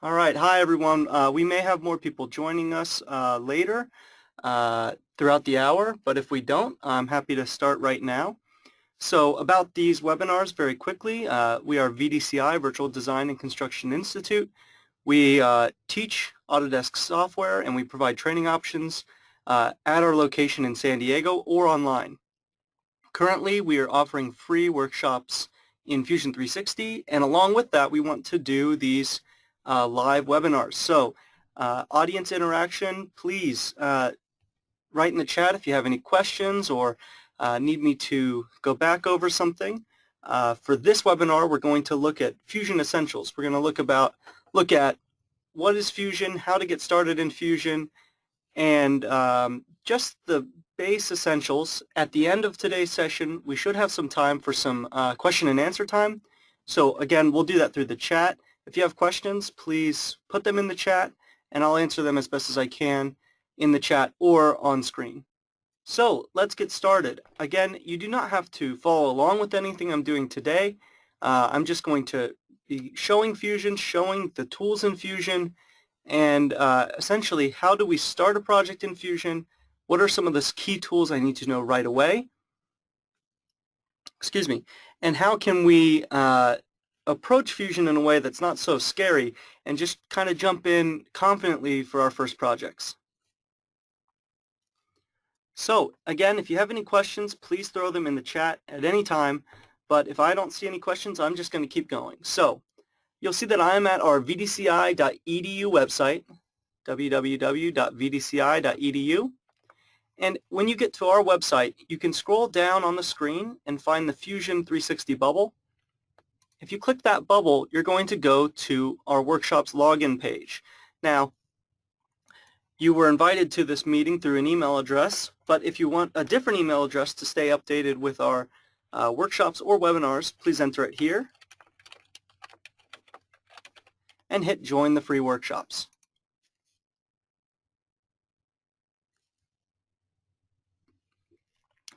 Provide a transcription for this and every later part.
All right, hi everyone. We may have more people joining us later throughout the hour, but if we don't, I'm happy to start right now. So about these webinars very quickly, we are VDCI, Virtual Design and Construction Institute. We teach Autodesk software and we provide training options at our location in San Diego or online. Currently, we are offering free workshops in Fusion 360, and along with that, we want to do these live webinars. So audience interaction, please write in the chat if you have any questions or need me to go back over something. For this webinar, we're going to look at Fusion Essentials. We're going to look at what is Fusion, how to get started in Fusion, and just the base essentials. At the end of today's session, we should have some time for some question and answer time. So again, we'll do that through the chat. If you have questions, please put them in the chat and I'll answer them as best as I can in the chat or on screen. So let's get started. Again, you do not have to follow along with anything I'm doing today. I'm just going to be showing Fusion, showing the tools in Fusion, and essentially how do we start a project in Fusion? What are some of the key tools I need to know right away? Excuse me. And how can we approach Fusion in a way that's not so scary and just kind of jump in confidently for our first projects? So again, if you have any questions, please throw them in the chat at any time. But if I don't see any questions, I'm just going to keep going. So you'll see that I'm at our vdci.edu website, www.vdci.edu. And when you get to our website, you can scroll down on the screen and find the Fusion 360 bubble. If you click that bubble, you're going to go to our workshop's login page. Now, you were invited to this meeting through an email address, but if you want a different email address to stay updated with our workshops or webinars, please enter it here and hit join the free workshops.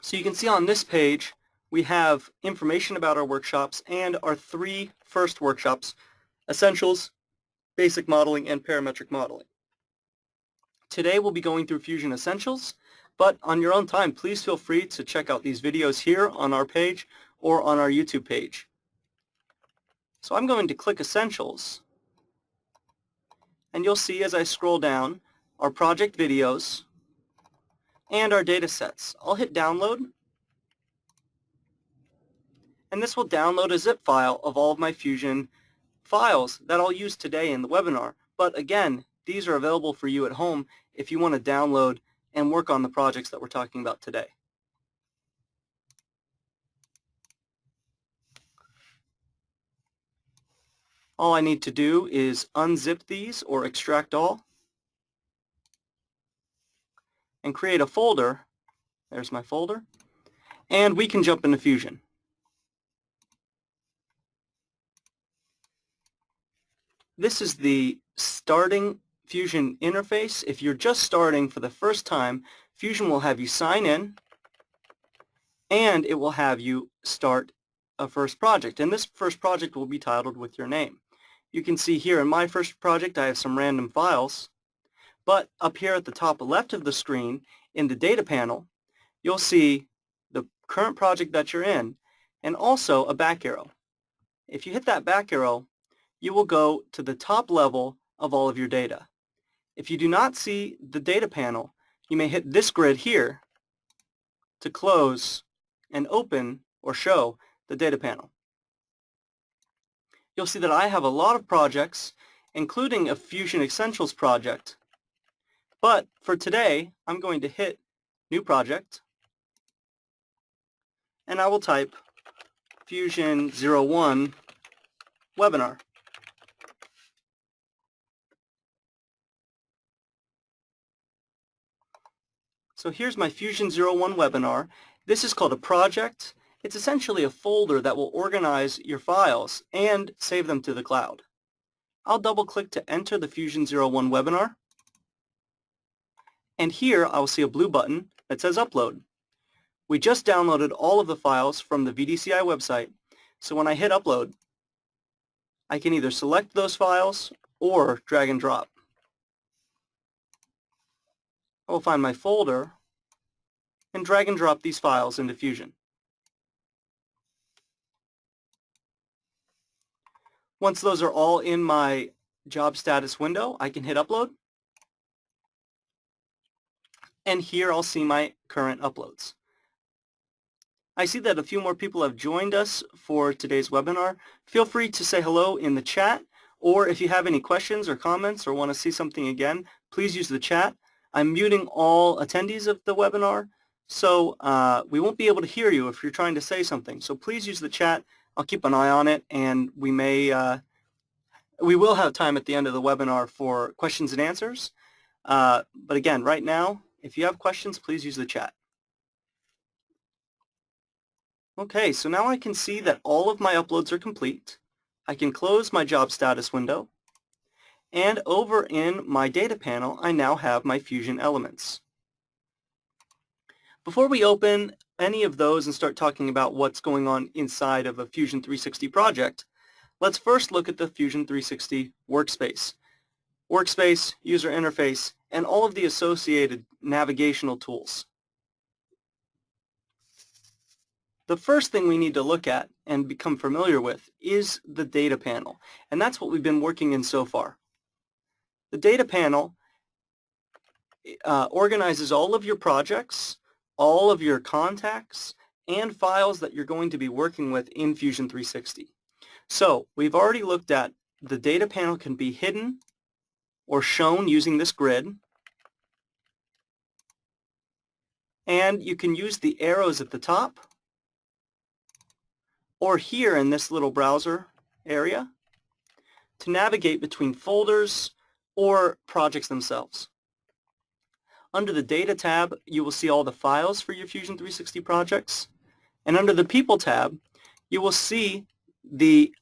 So you can see on this page, we have information about our workshops and our three first workshops, Essentials, Basic Modeling, and Parametric Modeling. Today we'll be going through Fusion Essentials, but on your own time, please feel free to check out these videos here on our page or on our YouTube page. So I'm going to click Essentials, and you'll see as I scroll down our project videos and our data sets. I'll hit download, and this will download a zip file of all of my Fusion files that I'll use today in the webinar. But again, these are available for you at home if you want to download and work on the projects that we're talking about today. All I need to do is unzip these or extract all and create a folder. There's my folder. And we can jump into Fusion. This is the starting Fusion interface. If you're just starting for the first time, Fusion will have you sign in and it will have you start a first project. And this first project will be titled with your name. You can see here in my first project I have some random files, but up here at the top left of the screen in the data panel, you'll see the current project that you're in and also a back arrow. If you hit that back arrow, you will go to the top level of all of your data. If you do not see the data panel, you may hit this grid here to close and open or show the data panel. You'll see that I have a lot of projects, including a Fusion Essentials project. But for today, I'm going to hit New Project, and I will type Fusion 01 Webinar. So here's my Fusion 01 webinar. This is called a project. It's essentially a folder that will organize your files and save them to the cloud. I'll double-click to enter the Fusion 01 webinar. And here I will see a blue button that says Upload. We just downloaded all of the files from the VDCI website, so when I hit Upload, I can either select those files or drag and drop. I will find my folder and drag and drop these files into Fusion. Once those are all in my job status window, I can hit upload. And here I'll see my current uploads. I see that a few more people have joined us for today's webinar. Feel free to say hello in the chat, or if you have any questions or comments or want to see something again, please use the chat. I'm muting all attendees of the webinar, so we won't be able to hear you if you're trying to say something. So please use the chat. I'll keep an eye on it, and we will have time at the end of the webinar for questions and answers. But again, right now, if you have questions, please use the chat. Okay, so now I can see that all of my uploads are complete. I can close my job status window. And over in my data panel, I now have my Fusion elements. Before we open any of those and start talking about what's going on inside of a Fusion 360 project, let's first look at the Fusion 360 workspace. Workspace, user interface, and all of the associated navigational tools. The first thing we need to look at and become familiar with is the data panel, and that's what we've been working in so far. The data panel organizes all of your projects, all of your contacts, and files that you're going to be working with in Fusion 360. So we've already looked at the data panel can be hidden or shown using this grid, and you can use the arrows at the top or here in this little browser area to navigate between folders or projects themselves. Under the Data tab, you will see all the files for your Fusion 360 projects. And under the People tab, you will see the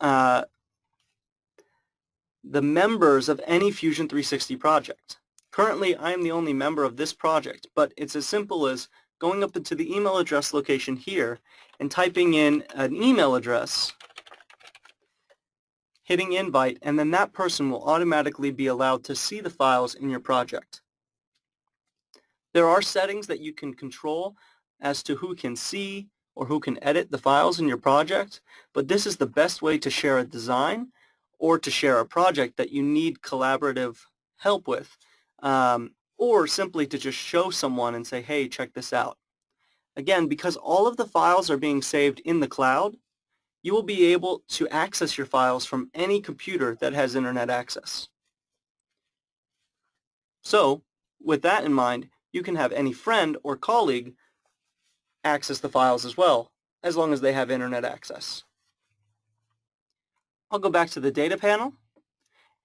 members of any Fusion 360 project. Currently, I am the only member of this project, but it's as simple as going up into the email address location here and typing in an email address, hitting invite, and then that person will automatically be allowed to see the files in your project. There are settings that you can control as to who can see or who can edit the files in your project, but this is the best way to share a design or to share a project that you need collaborative help with, or simply to just show someone and say, hey, check this out. Again, because all of the files are being saved in the cloud, you will be able to access your files from any computer that has internet access. So, with that in mind, you can have any friend or colleague access the files as well, as long as they have internet access. I'll go back to the data panel,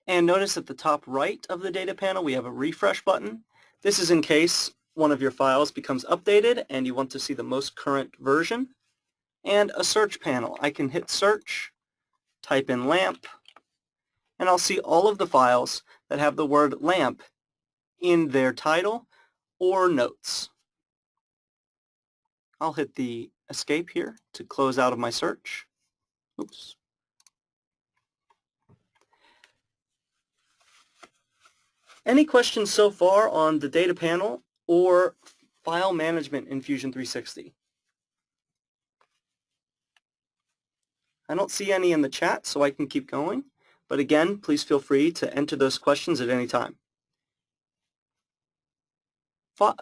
and notice at the top right of the data panel we have a refresh button. This is in case one of your files becomes updated and you want to see the most current version. And a search panel. I can hit search, type in lamp, and I'll see all of the files that have the word lamp in their title or notes. I'll hit the escape here to close out of my search. Oops. Any questions so far on the data panel or file management in Fusion 360? I don't see any in the chat, so I can keep going. But again, please feel free to enter those questions at any time.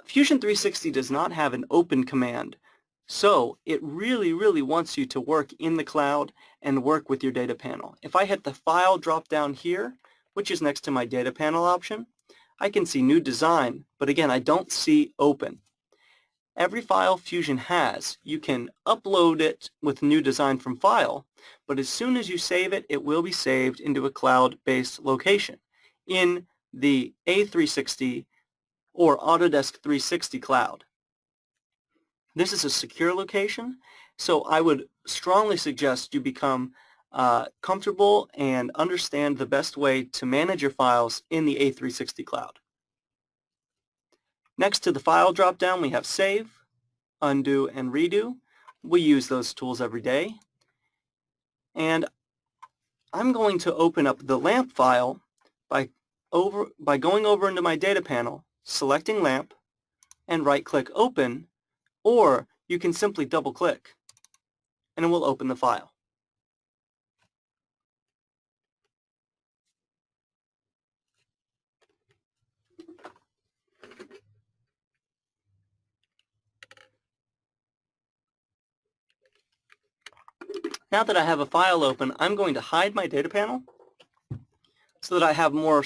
Fusion 360 does not have an open command, so it really wants you to work in the cloud and work with your data panel. If I hit the File drop down here, which is next to my data panel option, I can see New Design, but again, I don't see Open. Every file Fusion has, you can upload it with New Design from File, but as soon as you save it, it will be saved into a cloud-based location in the A360 or Autodesk 360 cloud. This is a secure location, so I would strongly suggest you become comfortable and understand the best way to manage your files in the A360 cloud. Next to the File drop-down, we have Save, Undo, and Redo. We use those tools every day. And I'm going to open up the LAMP file by going over into my data panel, selecting lamp, and right-click open, or you can simply double-click and it will open the file. Now that I have a file open, I'm going to hide my data panel so that I have more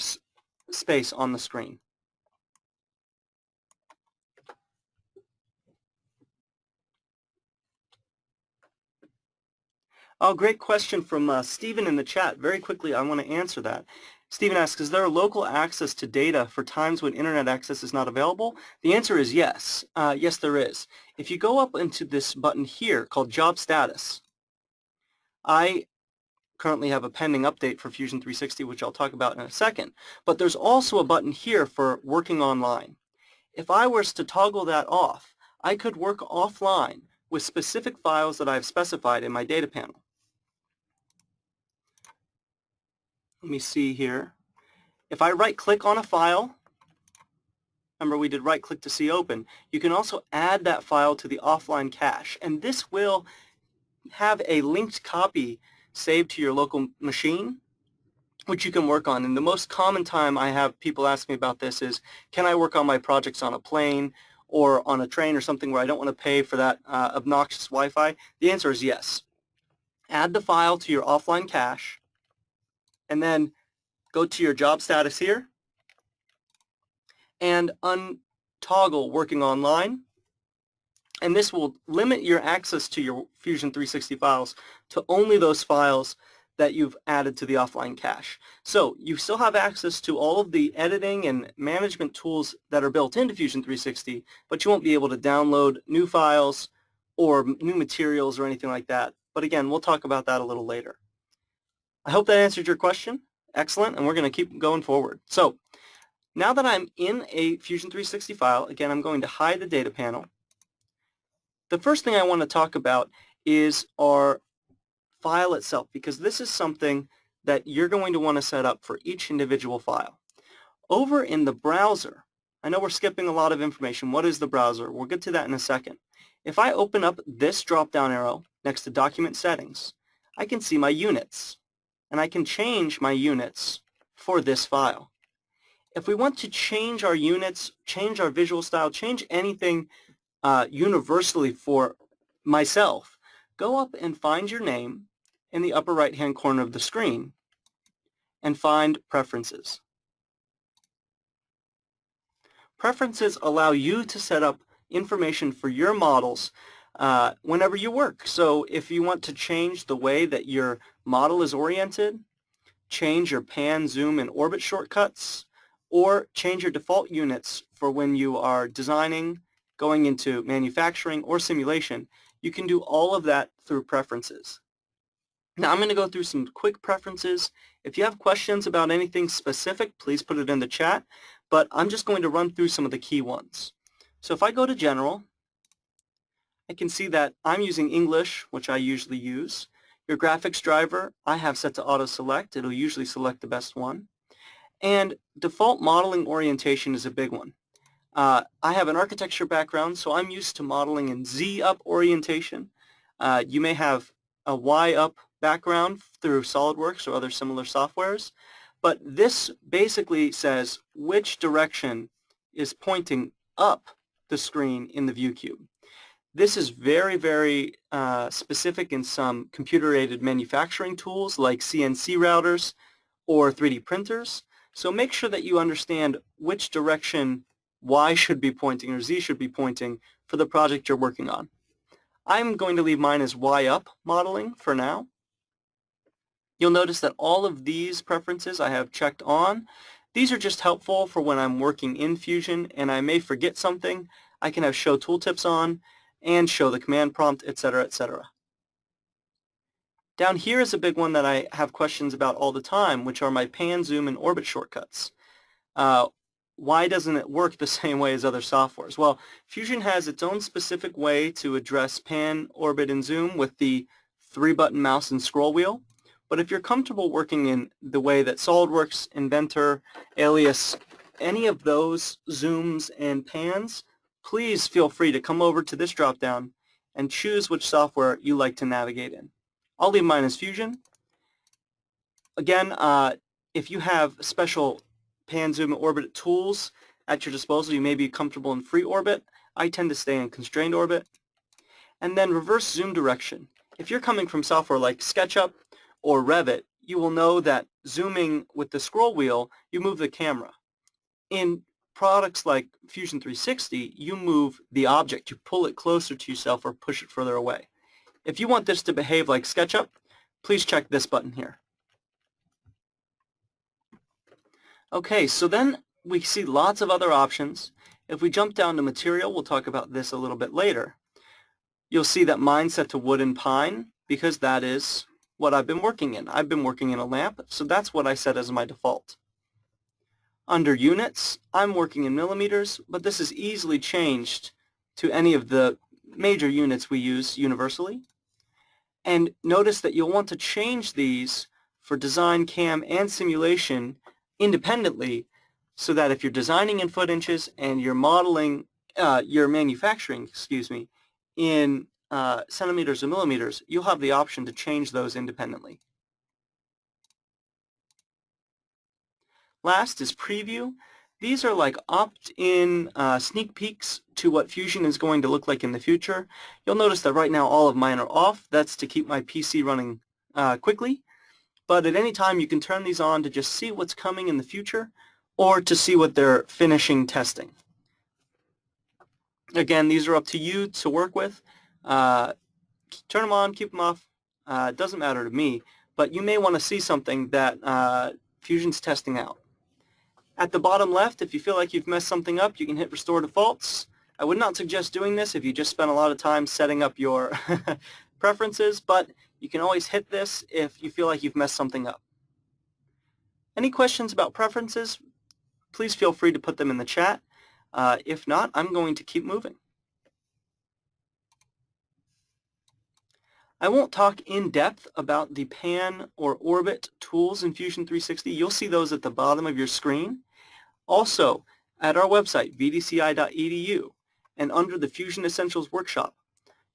space on the screen. Oh, great question from Stephen in the chat. Very quickly, I want to answer that. Stephen asks, is there a local access to data for times when internet access is not available? The answer is yes. Yes, there is. If you go up into this button here called Job Status, I currently have a pending update for Fusion 360, which I'll talk about in a second. But there's also a button here for working online. If I was to toggle that off, I could work offline with specific files that I've specified in my data panel. Let me see here. If I right-click on a file, remember we did right-click to see open, you can also add that file to the offline cache. And this will have a linked copy saved to your local machine, which you can work on. And the most common time I have people ask me about this is, can I work on my projects on a plane or on a train or something where I don't want to pay for that obnoxious Wi-Fi? The answer is yes. Add the file to your offline cache, and then go to your job status here and untoggle working online. And this will limit your access to your Fusion 360 files to only those files that you've added to the offline cache. So you still have access to all of the editing and management tools that are built into Fusion 360, but you won't be able to download new files or new materials or anything like that. But again, we'll talk about that a little later. I hope that answered your question. Excellent, and we're going to keep going forward. So now that I'm in a Fusion 360 file, again, I'm going to hide the data panel. The first thing I want to talk about is our file itself, because this is something that you're going to want to set up for each individual file. Over in the browser, I know we're skipping a lot of information. What is the browser? We'll get to that in a second. If I open up this drop-down arrow next to Document Settings, I can see my units, and I can change my units for this file. If we want to change our units, change our visual style, change anything universally for myself, go up and find your name in the upper right-hand corner of the screen and find Preferences. Preferences allow you to set up information for your models whenever you work. So if you want to change the way that your model is oriented, change your pan, zoom, and orbit shortcuts, or change your default units for when you are designing, going into manufacturing, or simulation, you can do all of that through Preferences. Now I'm going to go through some quick preferences. If you have questions about anything specific, please put it in the chat, but I'm just going to run through some of the key ones. So if I go to General, I can see that I'm using English, which I usually use. Your graphics driver, I have set to auto select. It'll usually select the best one. And default modeling orientation is a big one. I have an architecture background, so I'm used to modeling in Z-up orientation. You may have a Y-up background through SolidWorks or other similar softwares, but this basically says which direction is pointing up the screen in the view cube. This is very, very specific in some computer-aided manufacturing tools like CNC routers or 3D printers. So make sure that you understand which direction Y should be pointing or Z should be pointing for the project you're working on. I'm going to leave mine as Y-up modeling for now. You'll notice that all of these preferences I have checked on. These are just helpful for when I'm working in Fusion and I may forget something. I can have Show Tooltips on and show the command prompt, etc., etc. Down here is a big one that I have questions about all the time, which are my pan, zoom, and orbit shortcuts. Why doesn't it work the same way as other softwares? Well, Fusion has its own specific way to address pan, orbit, and zoom with the 3-button mouse and scroll wheel. But if you're comfortable working in the way that SolidWorks, Inventor, Alias, any of those zooms and pans, please feel free to come over to this drop-down and choose which software you like to navigate in. I'll leave mine as Fusion. Again, if you have special pan, zoom, and orbit tools at your disposal, you may be comfortable in free orbit. I tend to stay in constrained orbit. And then reverse zoom direction. If you're coming from software like SketchUp or Revit, you will know that zooming with the scroll wheel, you move the camera. In products like Fusion360, you move the object. You pull it closer to yourself or push it further away. If you want this to behave like SketchUp, please check this button here. Okay, so then we see lots of other options. If we jump down to material, we'll talk about this a little bit later. You'll see that mine's set to wood and pine because that is what I've been working in. I've been working in a lamp, so that's what I set as my default. Under units, I'm working in millimeters, but this is easily changed to any of the major units we use universally. And notice that you'll want to change these for design, CAM, and simulation independently, so that if you're designing in foot inches and you're modeling, you're manufacturing, in centimeters or millimeters, you'll have the option to change those independently. Last is preview. These are like opt-in sneak peeks to what Fusion is going to look like in the future. You'll notice that right now all of mine are off. That's to keep my PC running quickly. But at any time you can turn these on to just see what's coming in the future or to see what they're finishing testing. Again, these are up to you to work with. Turn them on, keep them off. It doesn't matter to me, but you may want to see something that Fusion's testing out. At the bottom left, if you feel like you've messed something up, you can hit Restore Defaults. I would not suggest doing this if you just spent a lot of time setting up your preferences, but you can always hit this if you feel like you've messed something up. Any questions about preferences, please feel free to put them in the chat. If not, I'm going to keep moving. I won't talk in depth about the pan or orbit tools in Fusion360. You'll see those at the bottom of your screen. Also, at our website, vdci.edu, and under the Fusion Essentials Workshop,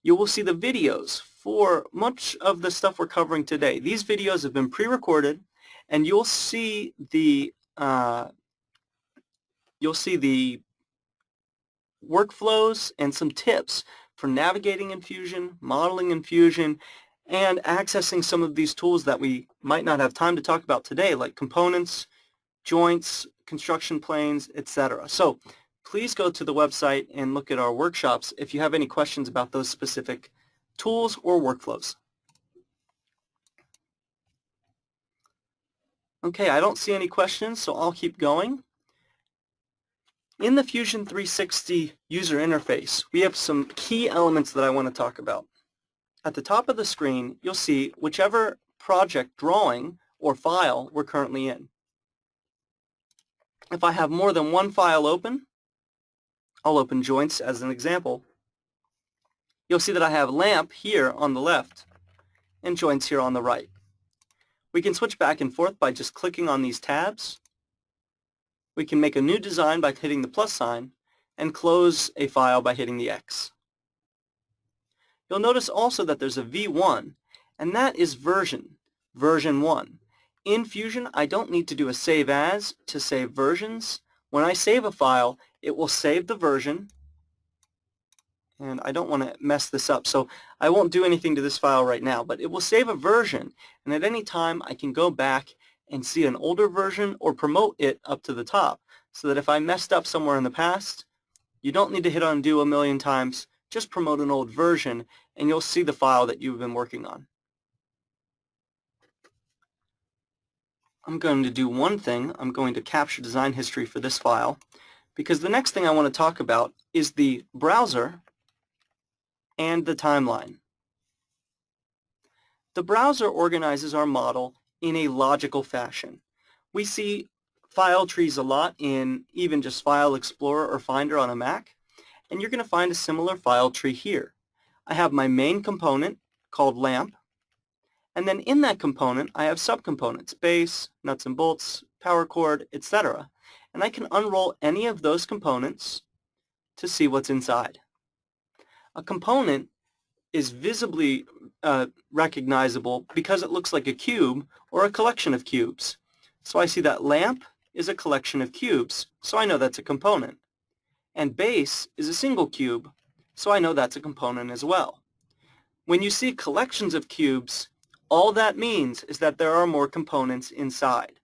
you will see the videos for much of the stuff we're covering today. These videos have been pre-recorded, and you'll see the workflows and some tips for navigating in Fusion, modeling in Fusion, and accessing some of these tools that we might not have time to talk about today, like components, joints, construction planes, etc. So please go to the website and look at our workshops if you have any questions about those specific tools or workflows. Okay, I don't see any questions, so I'll keep going. In the Fusion360 user interface, we have some key elements that I want to talk about. At the top of the screen, you'll see whichever project drawing or file we're currently in. If I have more than one file open, I'll open joints as an example. You'll see that I have lamp here on the left and joints here on the right. We can switch back and forth by just clicking on these tabs. We can make a new design by hitting the plus sign and close a file by hitting the X. You'll notice also that there's a V1, and that is version 1. In Fusion, I don't need to do a save as to save versions. When I save a file, it will save the version, and I don't want to mess this up, so I won't do anything to this file right now, but it will save a version, and at any time I can go back and see an older version or promote it up to the top, so that if I messed up somewhere in the past, you don't need to hit undo a million times, just promote an old version and you'll see the file that you've been working on. I'm going to do one thing. I'm going to capture design history for this file, because the next thing I want to talk about is the browser and the timeline. The browser organizes our model in a logical fashion. We see file trees a lot in even just File Explorer or Finder on a Mac, and you're going to find a similar file tree here. I have my main component called lamp, And then in that component, I have subcomponents, base, nuts and bolts, power cord, etc. And I can unroll any of those components to see what's inside. A component is visibly recognizable because it looks like a cube or a collection of cubes. So I see that lamp is a collection of cubes, so I know that's a component. And base is a single cube, so I know that's a component as well. When you see collections of cubes, all that means is that there are more components inside.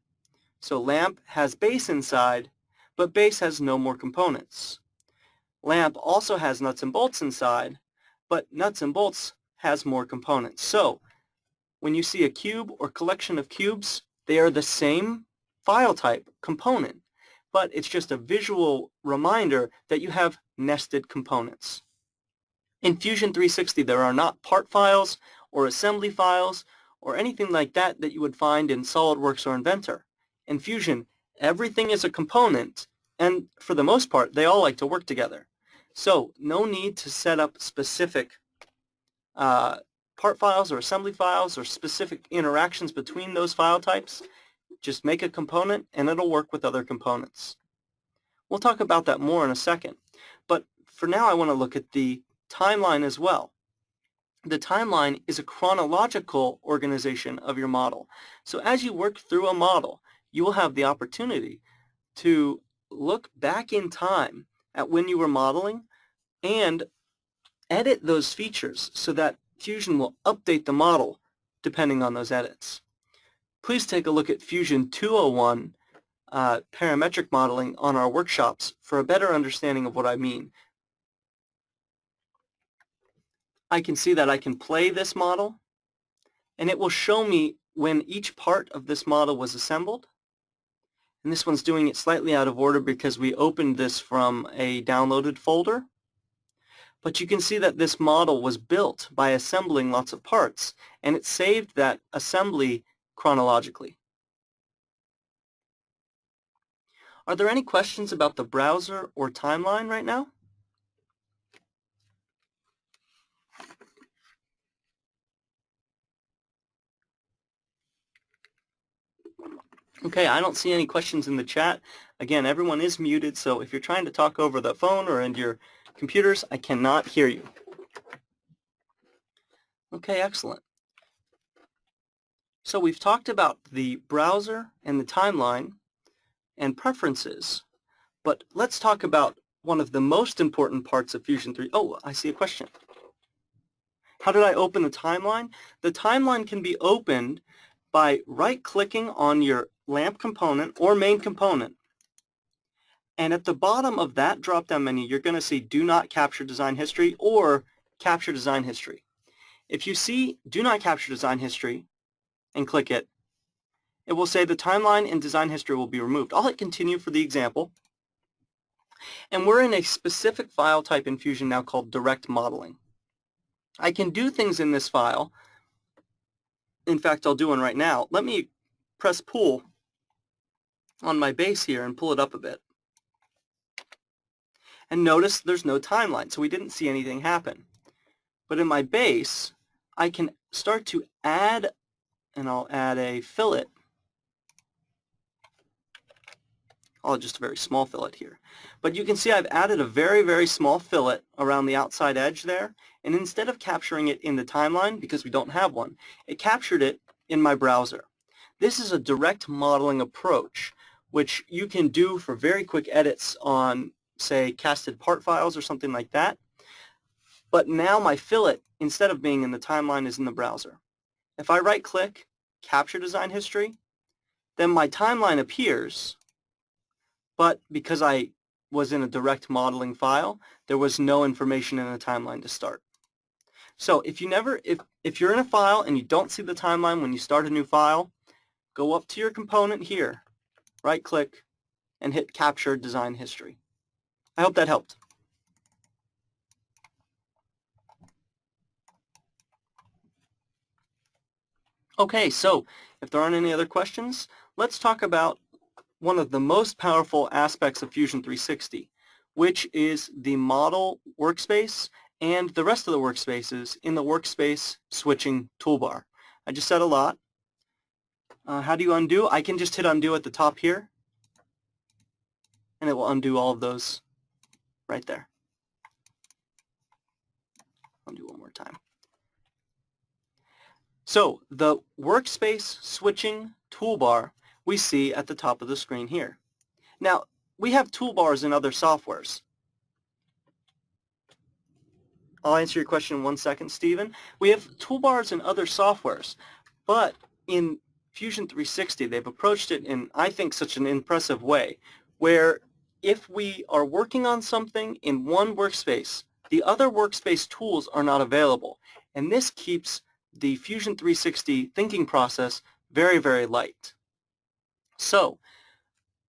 So lamp has base inside, but base has no more components. Lamp also has nuts and bolts inside, but nuts and bolts has more components. So when you see a cube or collection of cubes, they are the same file type component, but it's just a visual reminder that you have nested components. In Fusion 360, there are not part files or assembly files or anything like that that you would find in SolidWorks or Inventor. In Fusion, everything is a component, and for the most part, they all like to work together. So no need to set up specific part files or assembly files or specific interactions between those file types. Just make a component and it'll work with other components. We'll talk about that more in a second. But for now, I want to look at the timeline as well. The timeline is a chronological organization of your model. So as you work through a model, you will have the opportunity to look back in time at when you were modeling and edit those features so that Fusion will update the model depending on those edits. Please take a look at Fusion 201 parametric modeling on our workshops for a better understanding of what I mean. I can see that I can play this model, and it will show me when each part of this model was assembled. And this one's doing it slightly out of order because we opened this from a downloaded folder. But you can see that this model was built by assembling lots of parts, and it saved that assembly chronologically. Are there any questions about the browser or timeline right now? Okay, I don't see any questions in the chat. Again, everyone is muted, so if you're trying to talk over the phone or into your computers, I cannot hear you. Okay, excellent. So we've talked about the browser and the timeline and preferences, but let's talk about one of the most important parts of Fusion 3. Oh, I see a question. How did I open the timeline? The timeline can be opened by right-clicking on your lamp component or main component. And at the bottom of that drop-down menu, you're going to see Do Not Capture Design History or Capture Design History. If you see Do Not Capture Design History and click it, it will say the timeline and design history will be removed. I'll hit Continue for the example. And we're in a specific file type in Fusion now called Direct Modeling. I can do things in this file. In fact, I'll do one right now. Let me press Pull on my base here and pull it up a bit. And notice there's no timeline, so we didn't see anything happen. But in my base, I can start to add, and I'll add a fillet. Oh, just a very small fillet here. But you can see I've added a very, very small fillet around the outside edge there. And instead of capturing it in the timeline, because we don't have one, it captured it in my browser. This is a direct modeling approach, which you can do for very quick edits on, say, casted part files or something like that. But now my fillet, instead of being in the timeline, is in the browser. If I right-click, Capture Design History, then my timeline appears, but because I was in a direct modeling file, there was no information in the timeline to start. So if you're in a file and you don't see the timeline when you start a new file, go up to your component here, right-click, and hit Capture Design History. I hope that helped. Okay, so if there aren't any other questions, let's talk about one of the most powerful aspects of Fusion 360, which is the model workspace and the rest of the workspaces in the Workspace Switching toolbar. I just said a lot. How do you undo? I can just hit undo at the top here, and it will undo all of those right there. I'll do one more time. So the Workspace Switching toolbar we see at the top of the screen here. Now, we have toolbars in other softwares. I'll answer your question in 1 second, Stephen. We have toolbars in other softwares, but in Fusion 360, they've approached it in, I think, such an impressive way, where if we are working on something in one workspace, the other workspace tools are not available. And this keeps the Fusion 360 thinking process very, very light. So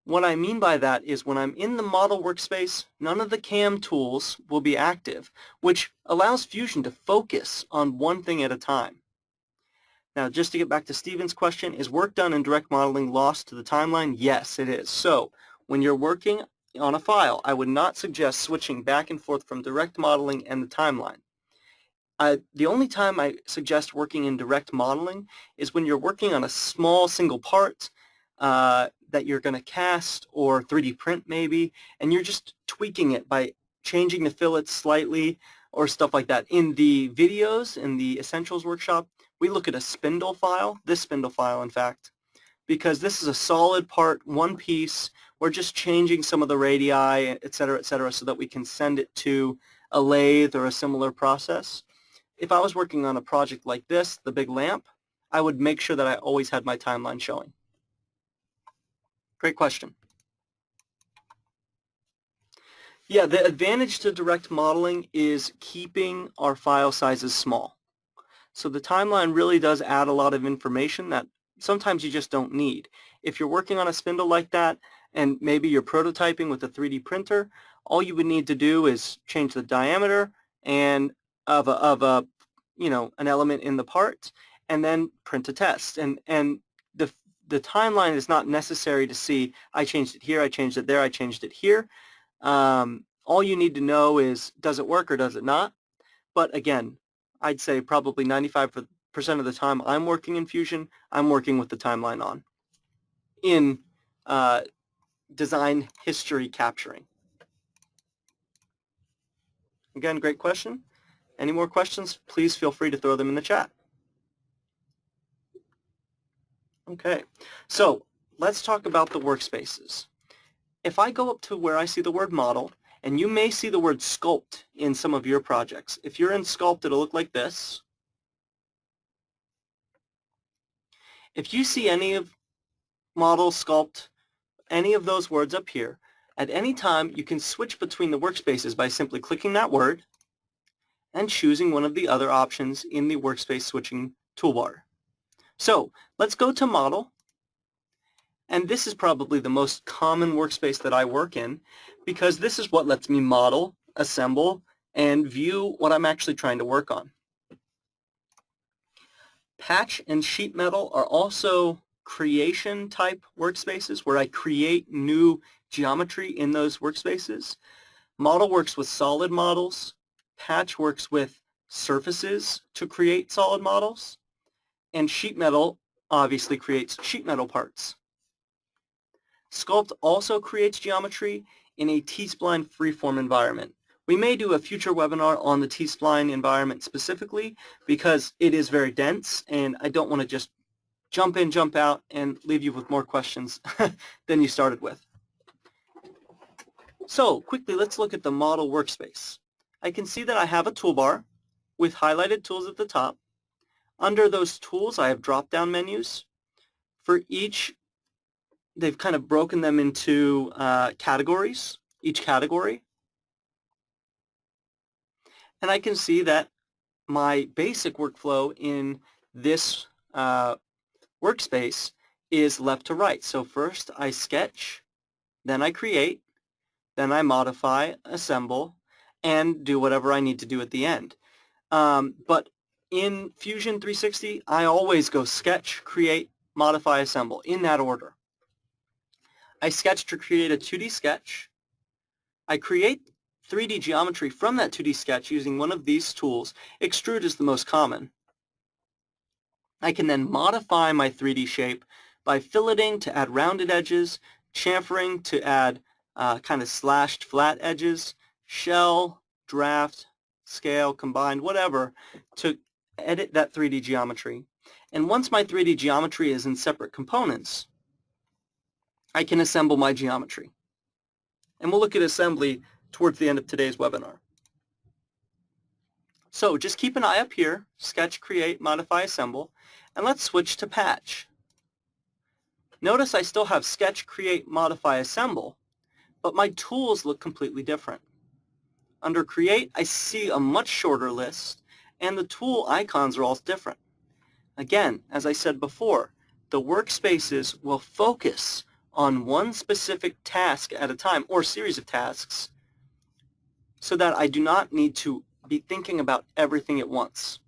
what I mean by that is when I'm in the model workspace, none of the CAM tools will be active, which allows Fusion to focus on one thing at a time. Now, just to get back to Stephen's question, is work done in direct modeling lost to the timeline? Yes, it is. So when you're working on a file, I would not suggest switching back and forth from direct modeling and the timeline. The only time I suggest working in direct modeling is when you're working on a small single part that you're going to cast or 3D print maybe, and you're just tweaking it by changing the fillets slightly or stuff like that. In the videos, in the Essentials workshop, we look at a spindle file, this spindle file in fact, because this is a solid part, one piece. We're just changing some of the radii, et cetera, so that we can send it to a lathe or a similar process. If I was working on a project like this, the big lamp, I would make sure that I always had my timeline showing. Great question. Yeah, the advantage to direct modeling is keeping our file sizes small. So the timeline really does add a lot of information that sometimes you just don't need. If you're working on a spindle like that and maybe you're prototyping with a 3D printer, all you would need to do is change the diameter and of a an element in the part and then print a test. And the timeline is not necessary to see, I changed it here, I changed it there, I changed it here. All you need to know is, does it work or does it not? But again, I'd say probably 95% of the time I'm working in Fusion, I'm working with the timeline on in design history capturing. Again, great question. Any more questions? Please feel free to throw them in the chat. Okay, so let's talk about the workspaces. If I go up to where I see the word model, and you may see the word sculpt in some of your projects. If you're in sculpt, it'll look like this. If you see any of model, sculpt, any of those words up here, at any time you can switch between the workspaces by simply clicking that word and choosing one of the other options in the Workspace Switching toolbar. So let's go to model. And this is probably the most common workspace that I work in because this is what lets me model, assemble, and view what I'm actually trying to work on. Patch and sheet metal are also creation type workspaces where I create new geometry in those workspaces. Model works with solid models. Patch works with surfaces to create solid models. And sheet metal obviously creates sheet metal parts. Sculpt also creates geometry in a T-spline freeform environment. We may do a future webinar on the T-spline environment specifically because it is very dense and I don't want to just jump in, jump out, and leave you with more questions than you started with. So quickly, let's look at the model workspace. I can see that I have a toolbar with highlighted tools at the top. Under those tools, I have drop-down menus. For each, they've kind of broken them into categories, each category. And I can see that my basic workflow in this workspace is left to right. So first I sketch, then I create, then I modify, assemble, and do whatever I need to do at the end. But in Fusion 360, I always go sketch, create, modify, assemble, in that order. I sketch to create a 2D sketch. I create 3D geometry from that 2D sketch using one of these tools. Extrude is the most common. I can then modify my 3D shape by filleting to add rounded edges, chamfering to add kind of slashed flat edges, shell, draft, scale, combined, whatever, to edit that 3D geometry. And once my 3D geometry is in separate components, I can assemble my geometry. And we'll look at assembly towards the end of today's webinar. So just keep an eye up here, sketch, create, modify, assemble, and let's switch to patch. Notice I still have sketch, create, modify, assemble, but my tools look completely different. Under create, I see a much shorter list, and the tool icons are all different. Again, as I said before, the workspaces will focus on one specific task at a time, or series of tasks, so that I do not need to be thinking about everything at once.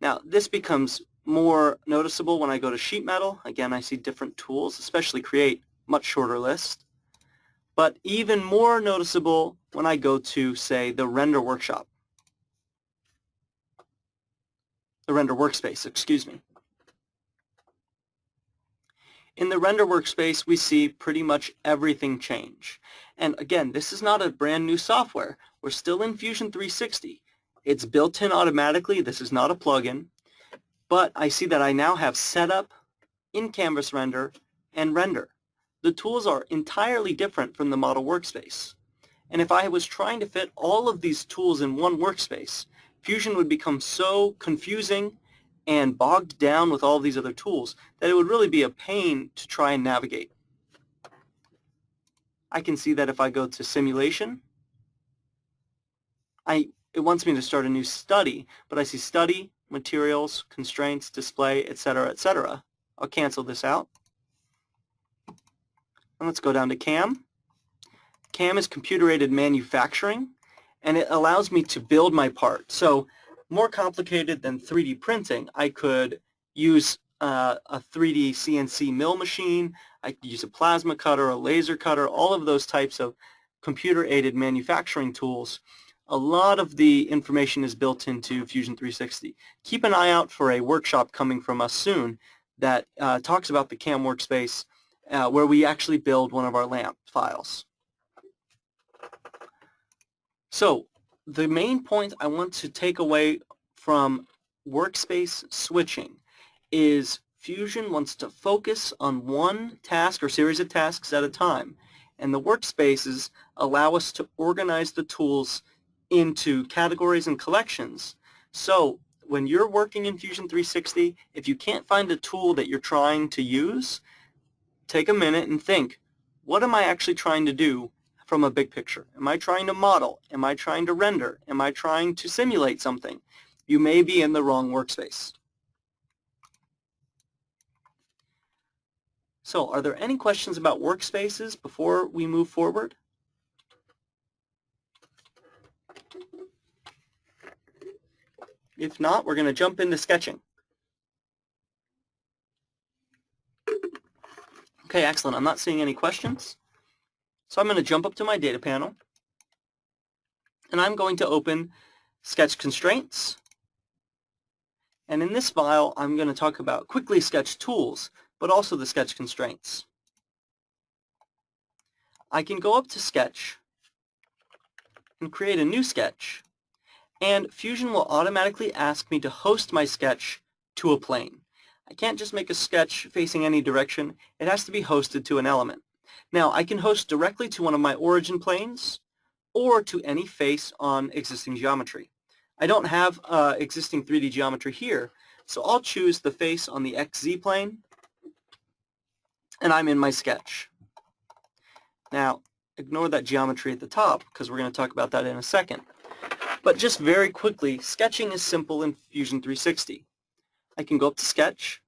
Now, this becomes more noticeable when I go to sheet metal. Again, I see different tools, especially create, much shorter list. But even more noticeable when I go to, say, the render workshop. The render workspace, excuse me. In the render workspace, we see pretty much everything change. And again, this is not a brand new software. We're still in Fusion 360. It's built in automatically. This is not a plugin. But I see that I now have setup, in-canvas render, and render. The tools are entirely different from the model workspace. And if I was trying to fit all of these tools in one workspace, Fusion would become so confusing and bogged down with all of these other tools that it would really be a pain to try and navigate. I can see that if I go to simulation, it wants me to start a new study, but I see study, materials, constraints, display, etc., etc. I'll cancel this out. And let's go down to CAM. CAM is computer-aided manufacturing, and it allows me to build my part. So more complicated than 3D printing, I could use a 3D CNC mill machine, I could use a plasma cutter, a laser cutter, all of those types of computer-aided manufacturing tools. A lot of the information is built into Fusion 360. Keep an eye out for a workshop coming from us soon that talks about the CAM workspace where we actually build one of our LAMP files. So the main point I want to take away from workspace switching is Fusion wants to focus on one task or series of tasks at a time, and the workspaces allow us to organize the tools into categories and collections. So when you're working in Fusion 360, if you can't find a tool that you're trying to use, take a minute and think, what am I actually trying to do from a big picture? Am I trying to model? Am I trying to render? Am I trying to simulate something? You may be in the wrong workspace. So are there any questions about workspaces before we move forward? If not, we're going to jump into sketching. Okay, excellent. I'm not seeing any questions. So I'm going to jump up to my data panel, and I'm going to open Sketch Constraints. And in this file, I'm going to talk about quickly sketch tools, but also the sketch constraints. I can go up to Sketch and create a new sketch, and Fusion will automatically ask me to host my sketch to a plane. I can't just make a sketch facing any direction. It has to be hosted to an element. Now, I can host directly to one of my origin planes or to any face on existing geometry. I don't have existing 3D geometry here, so I'll choose the face on the XZ plane, and I'm in my sketch. Now, ignore that geometry at the top because we're going to talk about that in a second. But just very quickly, sketching is simple in Fusion 360. I can go up to Sketch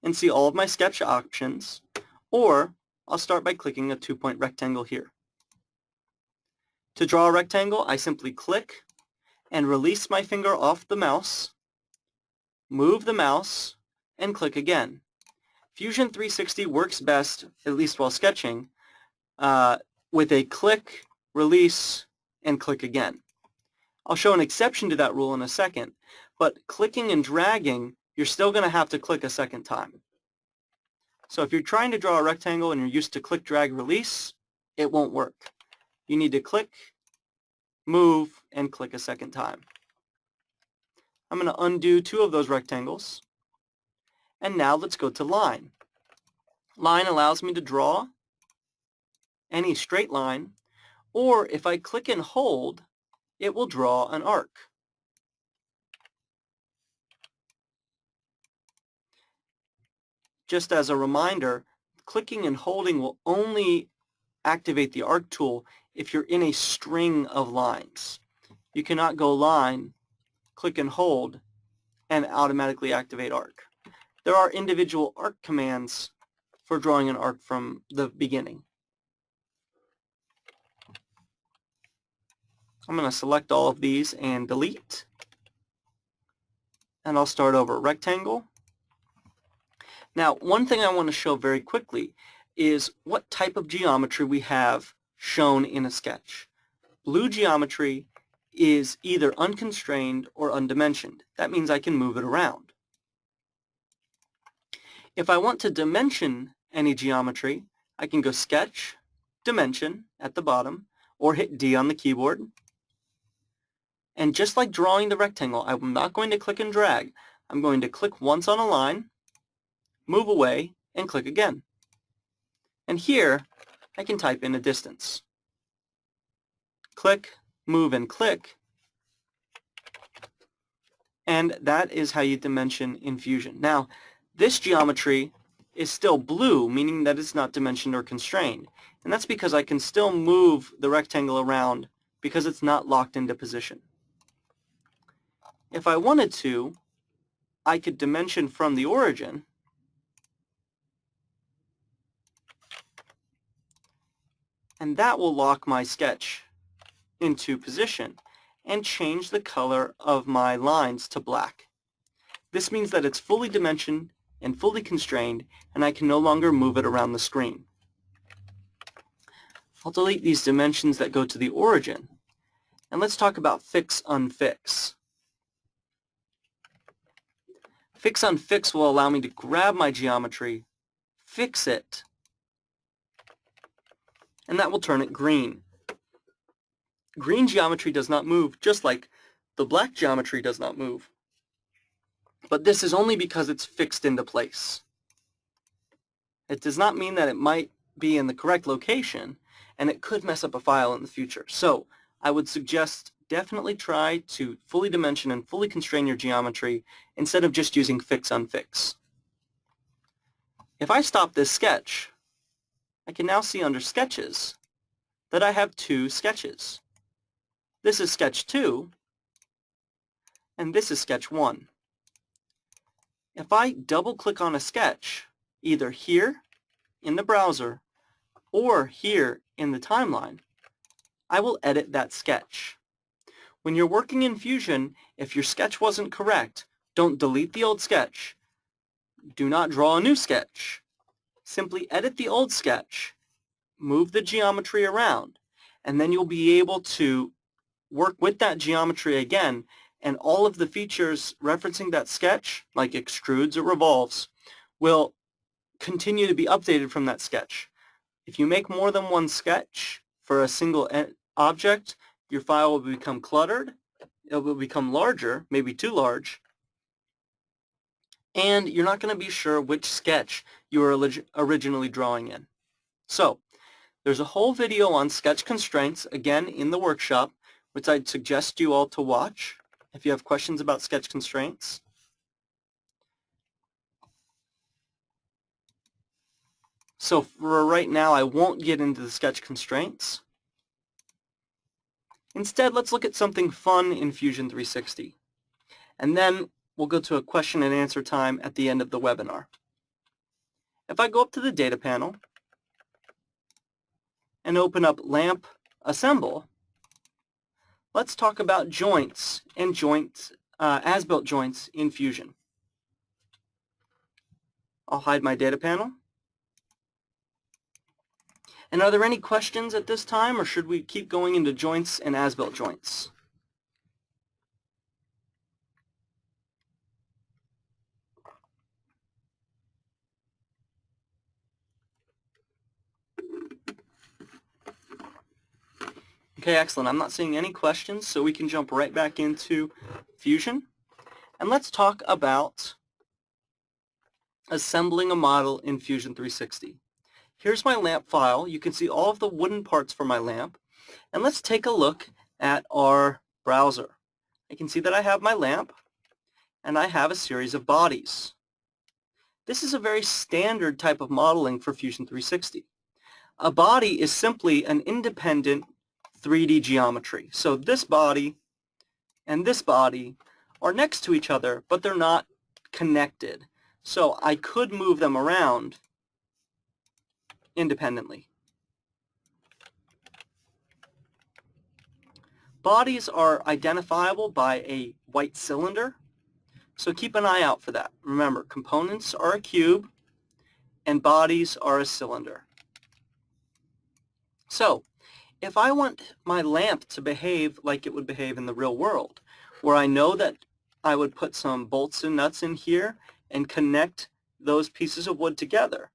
and see all of my sketch options, or I'll start by clicking a two-point rectangle here. To draw a rectangle, I simply click and release my finger off the mouse, move the mouse, and click again. Fusion 360 works best, at least while sketching, with a click, release, and click again. I'll show an exception to that rule in a second, but clicking and dragging you're still going to have to click a second time. So if you're trying to draw a rectangle and you're used to click, drag, release, it won't work. You need to click, move, and click a second time. I'm going to undo 2 of those rectangles. And now let's go to line. Line allows me to draw any straight line, or if I click and hold, it will draw an arc. Just as a reminder, clicking and holding will only activate the arc tool if you're in a string of lines. You cannot go line, click and hold, and automatically activate arc. There are individual arc commands for drawing an arc from the beginning. I'm going to select all of these and delete. And I'll start over. Rectangle. Now, one thing I want to show very quickly is what type of geometry we have shown in a sketch. Blue geometry is either unconstrained or undimensioned. That means I can move it around. If I want to dimension any geometry, I can go Sketch, Dimension at the bottom, or hit D on the keyboard. And just like drawing the rectangle, I'm not going to click and drag. I'm going to click once on a line, move away, and click again. And here, I can type in a distance. Click, move, and click. And that is how you dimension in Fusion. Now, this geometry is still blue, meaning that it's not dimensioned or constrained. And that's because I can still move the rectangle around because it's not locked into position. If I wanted to, I could dimension from the origin and that will lock my sketch into position and change the color of my lines to black. This means that it's fully dimensioned and fully constrained, and I can no longer move it around the screen. I'll delete these dimensions that go to the origin, and let's talk about fix unfix. Fix unfix will allow me to grab my geometry, fix it, and that will turn it green. Green geometry does not move, just like the black geometry does not move. But this is only because it's fixed into place. It does not mean that it might be in the correct location, and it could mess up a file in the future. So I would suggest definitely try to fully dimension and fully constrain your geometry instead of just using fix unfix. If I stop this sketch, I can now see under sketches that I have 2 sketches. This is sketch 2, and this is sketch 1. If I double-click on a sketch, either here in the browser or here in the timeline, I will edit that sketch. When you're working in Fusion, if your sketch wasn't correct, don't delete the old sketch. Do not draw a new sketch. Simply edit the old sketch, move the geometry around, and then you'll be able to work with that geometry again, and all of the features referencing that sketch, like extrudes or revolves, will continue to be updated from that sketch. If you make more than one sketch for a single object, your file will become cluttered, it will become larger, maybe too large, and you're not going to be sure which sketch you were originally drawing in. So, there's a whole video on sketch constraints, again, in the workshop, which I'd suggest you all to watch if you have questions about sketch constraints. So for right now, I won't get into the sketch constraints. Instead, let's look at something fun in Fusion 360. And then we'll go to a question and answer time at the end of the webinar. If I go up to the data panel and open up Lamp Assemble, let's talk about joints and as-built joints in Fusion. I'll hide my data panel. And are there any questions at this time, or should we keep going into joints and as-built joints? Okay, excellent. I'm not seeing any questions, so we can jump right back into Fusion. And let's talk about assembling a model in Fusion 360. Here's my lamp file. You can see all of the wooden parts for my lamp. And let's take a look at our browser. I can see that I have my lamp, and I have a series of bodies. This is a very standard type of modeling for Fusion 360. A body is simply an independent 3D geometry. So this body and this body are next to each other, but they're not connected. So I could move them around independently. Bodies are identifiable by a white cylinder, so keep an eye out for that. Remember, components are a cube and bodies are a cylinder. So, if I want my lamp to behave like it would behave in the real world, where I know that I would put some bolts and nuts in here and connect those pieces of wood together,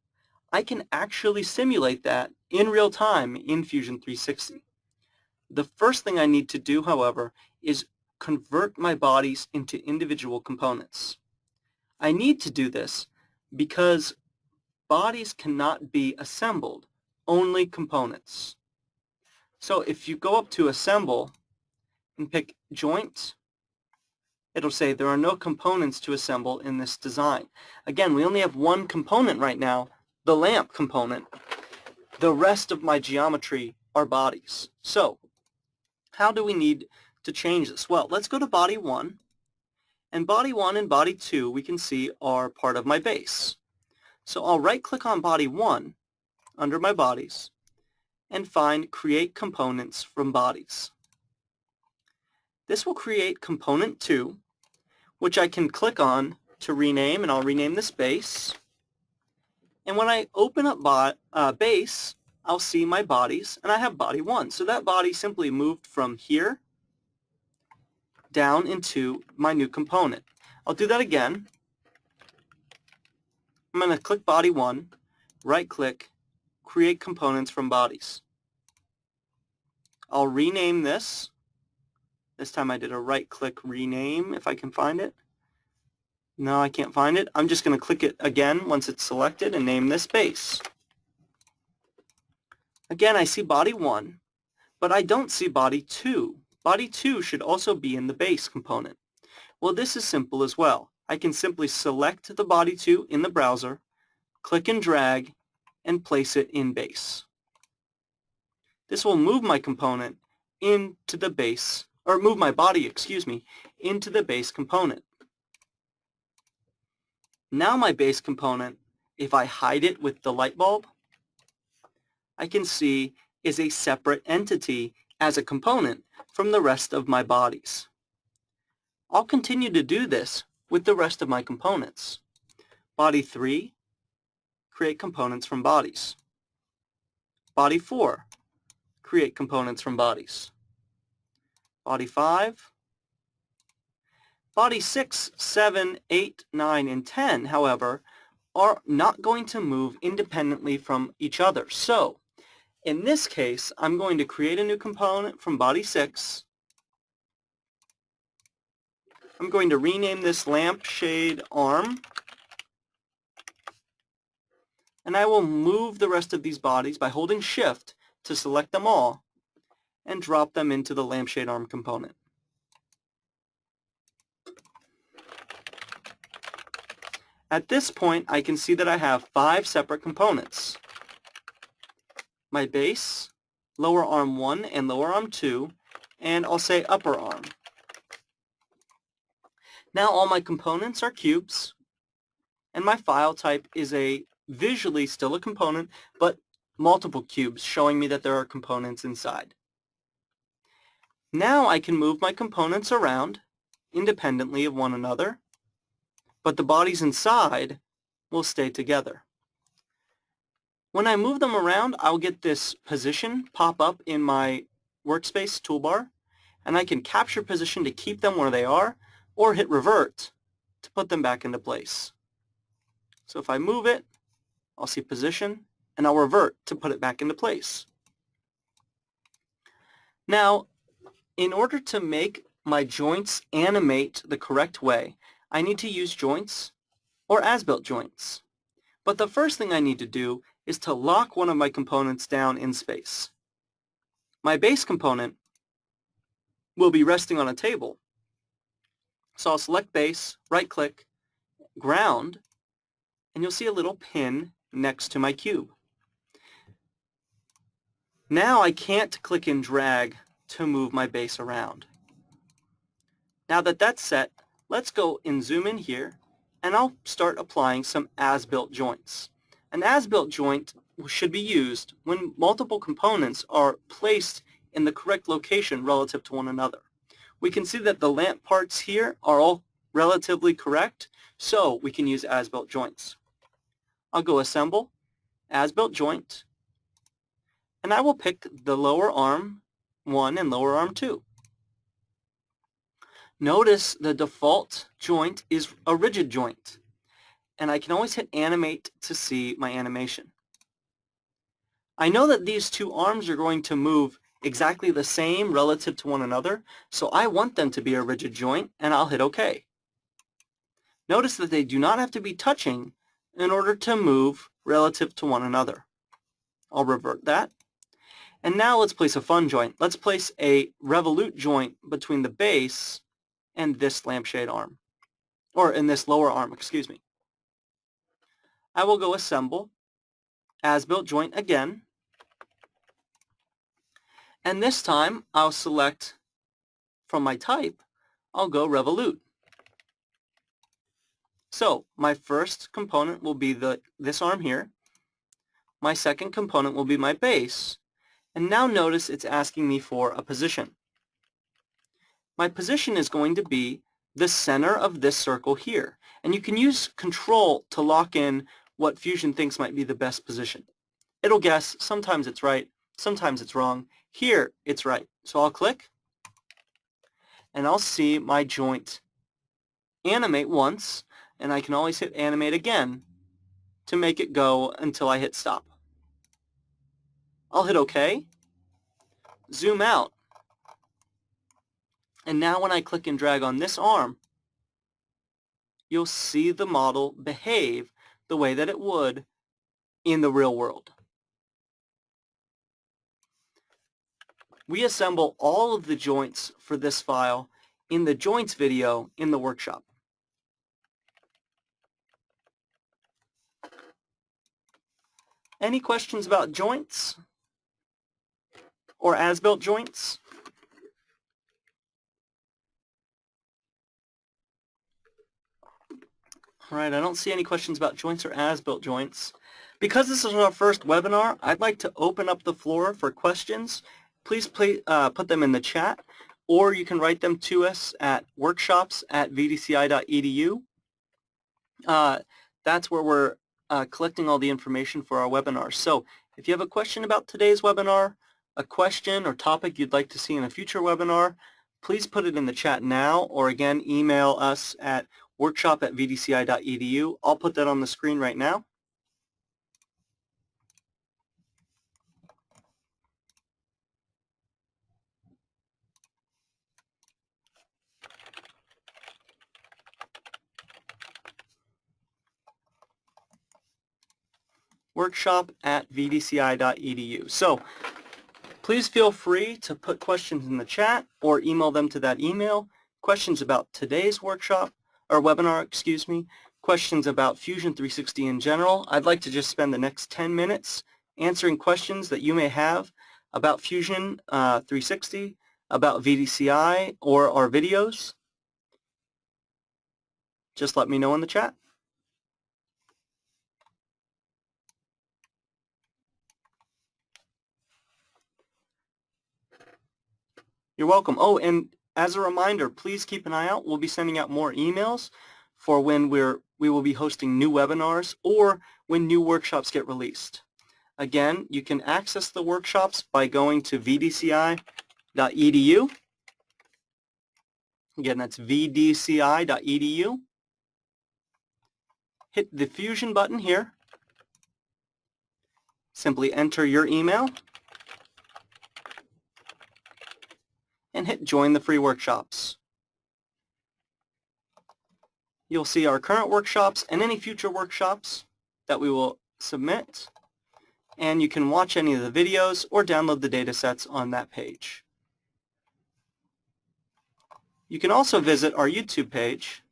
I can actually simulate that in real time in Fusion 360. The first thing I need to do, however, is convert my bodies into individual components. I need to do this because bodies cannot be assembled, only components. So if you go up to Assemble and pick Joint, it'll say there are no components to assemble in this design. Again, we only have one component right now, the lamp component. The rest of my geometry are bodies. So how do we need to change this? Well, let's go to Body 1. And Body 1 and Body 2 we can see are part of my base. So I'll right-click on Body 1 under my bodies and find Create Components from Bodies. This will create Component 2, which I can click on to rename, and I'll rename this Base. And when I open up Base, I'll see my bodies, and I have Body 1. So that body simply moved from here down into my new component. I'll do that again. I'm going to click Body 1, right-click, Create Components from Bodies. I'll rename this. This time I did a right-click rename, if I can find it. No, I can't find it. I'm just going to click it again once it's selected and name this Base. Again, I see Body 1, but I don't see Body 2. Body 2 should also be in the Base component. Well, this is simple as well. I can simply select the Body 2 in the browser, click and drag, and place it in Base. This will move my component into the base, or move my body, into the base component. Now my base component, if I hide it with the light bulb, I can see is a separate entity as a component from the rest of my bodies. I'll continue to do this with the rest of my components. Body 3, create components from bodies. Body 4, create components from bodies. Body 5. Body 6, 7, 8, 9, and 10, however, are not going to move independently from each other. So, in this case, I'm going to create a new component from Body 6. I'm going to rename this lampshade arm. And I will move the rest of these bodies by holding Shift to select them all and drop them into the lampshade arm component. At this point, I can see that I have 5 separate components. My base, lower arm 1 and lower arm 2, and I'll say upper arm. Now all my components are cubes, and my file type is visually still a component, but multiple cubes, showing me that there are components inside. Now I can move my components around independently of one another, but the bodies inside will stay together. When I move them around, I'll get this position pop up in my Workspace toolbar, and I can capture position to keep them where they are, or hit Revert to put them back into place. So if I move it, I'll see position, and I'll revert to put it back into place. Now, in order to make my joints animate the correct way, I need to use joints or as-built joints. But the first thing I need to do is to lock one of my components down in space. My base component will be resting on a table. So I'll select base, right-click, ground, and you'll see a little pin next to my cube. Now I can't click and drag to move my base around. Now that that's set, let's go and zoom in here, and I'll start applying some as-built joints. An as-built joint should be used when multiple components are placed in the correct location relative to one another. We can see that the lamp parts here are all relatively correct, so we can use as-built joints. I'll go Assemble, As-Built Joint, and I will pick the lower arm 1 and lower arm 2. Notice the default joint is a rigid joint, and I can always hit Animate to see my animation. I know that these two arms are going to move exactly the same relative to one another, so I want them to be a rigid joint, and I'll hit OK. Notice that they do not have to be touching in order to move relative to one another. I'll revert that. And now let's place a fun joint. Let's place a Revolute joint between the base and this lampshade arm, or in this lower arm, excuse me. I will go Assemble, As-Built Joint again, and this time I'll select from my type, I'll go Revolute. So my first component will be this arm here, my second component will be my base, and now notice it's asking me for a position. My position is going to be the center of this circle here. And you can use Control to lock in what Fusion thinks might be the best position. It'll guess. Sometimes it's right. Sometimes it's wrong. Here, it's right. So I'll click, and I'll see my joint animate once, and I can always hit Animate again to make it go until I hit Stop. I'll hit OK, zoom out, and now when I click and drag on this arm, you'll see the model behave the way that it would in the real world. We assemble all of the joints for this file in the joints video in the workshop. Any questions about joints or as-built joints? All right, I don't see any questions about joints or as-built joints. Because this is our first webinar, I'd like to open up the floor for questions. Please put them in the chat, or you can write them to us at workshops@vdci.edu. That's where we're collecting all the information for our webinars. So if you have a question about today's webinar, a question or topic you'd like to see in a future webinar, please put it in the chat now, or again, email us at workshop@vdci.edu. I'll put that on the screen right now. workshop@vdci.edu. So please feel free to put questions in the chat or email them to that email. Questions about today's workshop, or webinar, excuse me, questions about Fusion 360 in general. I'd like to just spend the next 10 minutes answering questions that you may have about Fusion 360, about VDCI, or our videos. Just let me know in the chat. You're welcome. Oh, and as a reminder, please keep an eye out. We'll be sending out more emails for when we will be hosting new webinars or when new workshops get released. Again, you can access the workshops by going to vdci.edu. Again, that's vdci.edu. Hit the Fusion button here. Simply enter your email. and hit Join the Free Workshops. You'll see our current workshops and any future workshops that we will submit, and you can watch any of the videos or download the datasets on that page. You can also visit our YouTube page,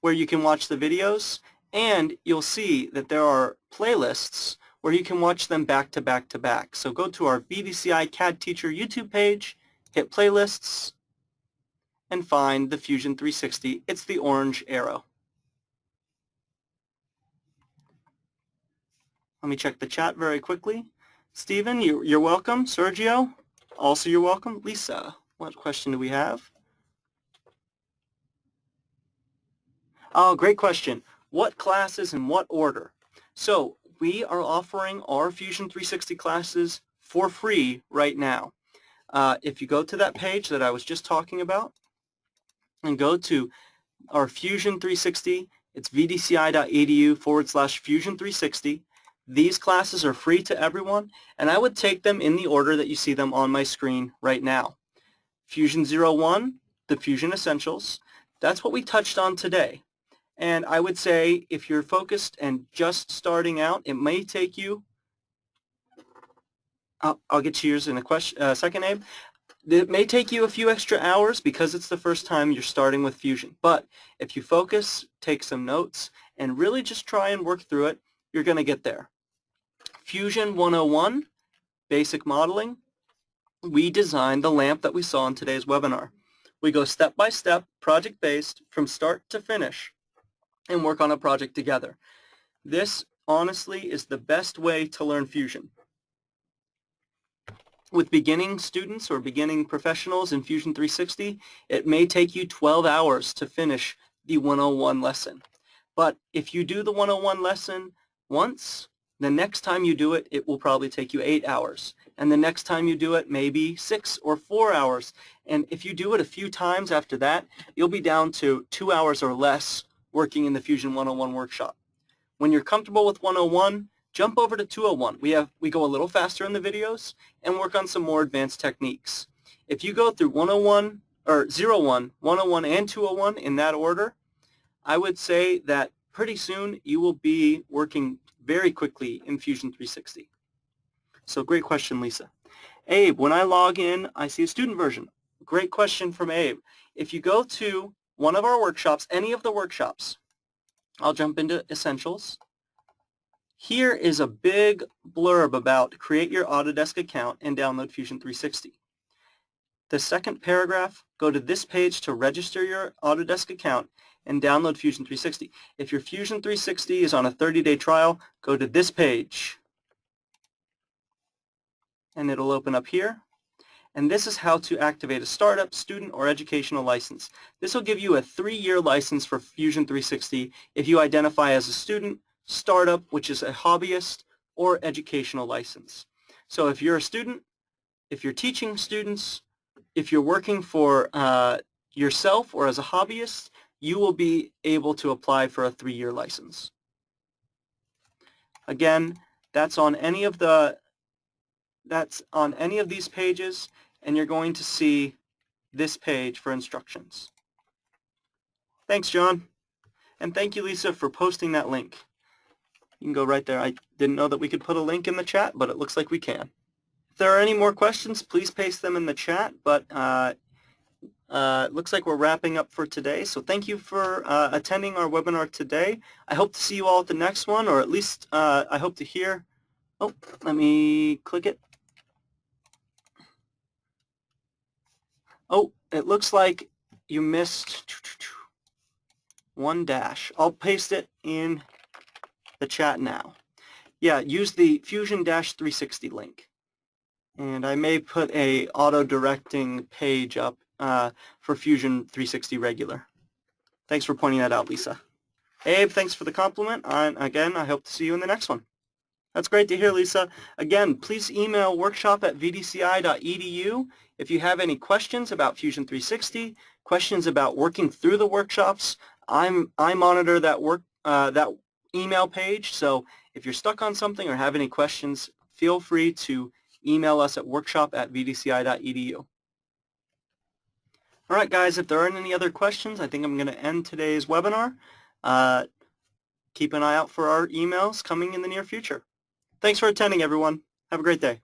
where you can watch the videos, and you'll see that there are playlists where you can watch them back to back to back. So go to our VDCI CAD Teacher YouTube page, hit Playlists, and find the Fusion 360. It's the orange arrow. Let me check the chat very quickly. Stephen, you're welcome. Sergio, also you're welcome. Lisa, what question do we have? Oh, great question. What classes in what order? So we are offering our Fusion 360 classes for free right now. If you go to that page that I was just talking about and go to our Fusion 360, it's vdci.edu/Fusion 360. These classes are free to everyone, and I would take them in the order that you see them on my screen right now. Fusion 01, the Fusion Essentials, that's what we touched on today. And I would say if you're focused and just starting out, it may take you, I'll get to yours in a second, Abe. It may take you a few extra hours because it's the first time you're starting with Fusion. But if you focus, take some notes, and really just try and work through it, you're going to get there. Fusion 101, Basic Modeling, we designed the lamp that we saw in today's webinar. We go step by step, project-based, from start to finish, and work on a project together. This, honestly, is the best way to learn Fusion. With beginning students or beginning professionals in Fusion 360, it may take you 12 hours to finish the 101 lesson. But if you do the 101 lesson once, the next time you do it, it will probably take you 8 hours. And the next time you do it, maybe 6 or 4 hours. And if you do it a few times after that, you'll be down to 2 hours or less working in the Fusion 101 workshop. When you're comfortable with 101, jump over to 201. We go a little faster in the videos and work on some more advanced techniques. If you go through 101, or 01, 101, and 201 in that order, I would say that pretty soon you will be working very quickly in Fusion 360. So great question, Lisa. Abe, when I log in, I see a student version. Great question from Abe. If you go to one of our workshops, any of the workshops, I'll jump into Essentials. Here is a big blurb about create your Autodesk account and download Fusion 360. The second paragraph, go to this page to register your Autodesk account and download Fusion 360. If your Fusion 360 is on a 30-day trial, go to this page and it'll open up here. And this is how to activate a startup, student, or educational license. This will give you a 3-year license for Fusion 360 if you identify as a student, startup, which is a hobbyist, or educational license. So if you're a student, if you're teaching students, if you're working for yourself or as a hobbyist, you will be able to apply for a 3-year license. Again, that's on any of these pages, and you're going to see this page for instructions. Thanks, John. And thank you, Lisa, for posting that link. You can go right there. I didn't know that we could put a link in the chat, but it looks like we can. If there are any more questions, please paste them in the chat, but it looks like we're wrapping up for today. So thank you for attending our webinar today. I hope to see you all at the next one, or at least I hope to hear. Oh, let me click it. Oh, it looks like you missed one dash. I'll paste it in the chat now. Yeah, use the Fusion-360 link. And I may put a auto-directing page up for Fusion 360 regular. Thanks for pointing that out, Lisa. Abe, thanks for the compliment. And again, I hope to see you in the next one. That's great to hear, Lisa. Again, please email workshop@vdci.edu if you have any questions about Fusion 360, questions about working through the workshops. I monitor that email page, so if you're stuck on something or have any questions, feel free to email us at workshop@vdci.edu. All right, guys, if there aren't any other questions, I think I'm going to end today's webinar. Keep an eye out for our emails coming in the near future. Thanks for attending, everyone. Have a great day.